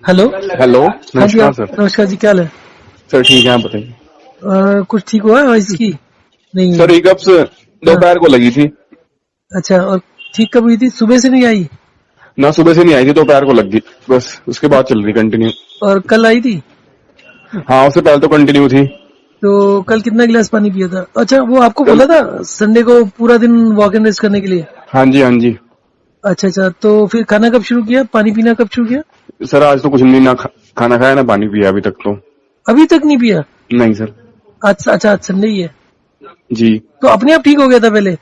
Hello. Hello, हाँ जी, नमस्कार आप सर। नमस्कार जी, क्या हाल है? सर ठीक है, आप बताइए। कुछ ठीक हुआ है इसकी? नहीं हुई? सर हिकअप्स हाँ। दोपहर को लगी थी। अच्छा, और ठीक कब हुई थी? सुबह से नहीं आई? ना सुबह से नहीं आई थी, दोपहर को लग गई, बस उसके बाद चल रही कंटिन्यू। और कल आई थी? हाँ, उससे पहले तो कंटिन्यू थी। तो कल कितना गिलास पानी पिया था? अच्छा, वो आपको कल बोला था संडे को पूरा दिन वॉक एंड रेस्ट करने के लिए? हाँ जी, हाँ जी। अच्छा अच्छा, तो फिर खाना कब शुरू किया, पानी पीना कब शुरू किया? सर आज तो कुछ नहीं, ना खाना खाया ना पानी पिया अभी तक तो। अभी तक नहीं पिया? नहीं सर। अच्छा अच्छा, आज संडे ही है। जी। तो अपने आप ठीक हो गया था पहले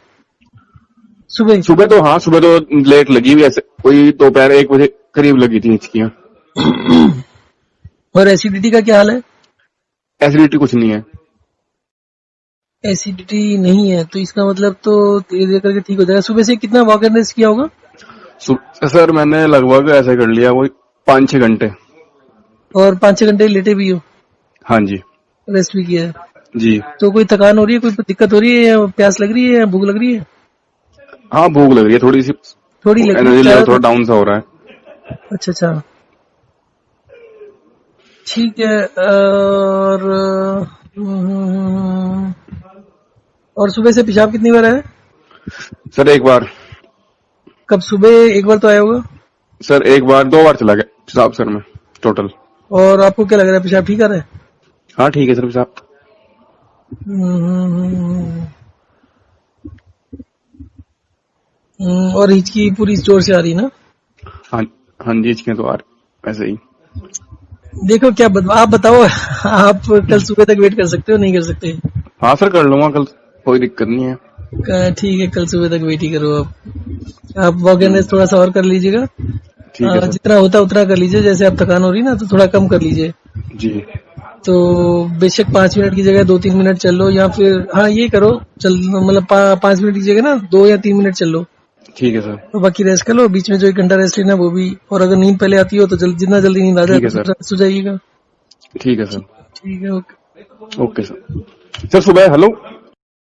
सुबह? सुबह तो हाँ, सुबह तो लेट लगी हुई, ऐसे कोई दोपहर 1 बजे करीब लगी थी हिचकियाँ। और एसिडिटी का क्या हाल है? एसिडिटी कुछ नहीं है। एसिडिटी नहीं है तो इसका मतलब तो धीरे धीरे करके ठीक हो जाएगा। सुबह से कितना वॉक एंड रेस्ट किया होगा? सर मैंने लगभग ऐसे कर लिया वो 5-6 घंटे। और 5-6 घंटे लेटे भी हो? हाँ जी। रेस्ट भी किया है? जी। तो कोई थकान हो रही है, कोई दिक्कत हो रही है, या प्यास लग रही है, या भूख लग रही है? हाँ, भूख लग रही है थोड़ी सी। थोड़ी लग रही है, एनर्जी लेवल ज्यादा थोड़ा तो? डाउन सा हो रहा है। अच्छा अच्छा, ठीक है। और सुबह से पेशाब कितनी बार आया? सर एक बार। कब सुबह एक बार तो आया होगा? सर एक बार 2 बार चला गया पेशाब सर में टोटल। और आपको क्या लग रहा है, पेशाब ठीक आ रहा है? हाँ ठीक है सर पेशाब। और हिचकी पूरी जोर से आ रही ना? हाँ। हाँ जी, इसके तो यार ऐसे ही। देखो क्या आप बताओ। आप कल सुबह तक वेट कर सकते हो, नहीं कर सकते? हाँ सर कर लूंगा कल, कोई दिक्कत नहीं है। ठीक है, कल सुबह तक वेट ही करो आप वॉक एंड रेस्ट थोड़ा सा और कर लीजिएगा। ठीक है सर। जितना होता उतना कर लीजिए। जैसे आप थकान हो रही ना, तो थोड़ा कम कर लीजिए। जी। तो बेशक 5 मिनट की जगह 2-3 मिनट चल लो, या फिर हाँ ये करो, चल मतलब 5 मिनट की जगह ना 2 या 3 मिनट चल लो। ठीक है सर। तो बाकी रेस्ट कर लो, बीच में जो 1 घंटा रेस्ट लेना वो भी। और अगर नींद पहले आती हो तो जितना जल्दी नींद आ जाए ठीक है सर। तो सो जाइएगा। ठीक है सर। ठीक है, ओके। Okay sir. सर सुबह हेलो।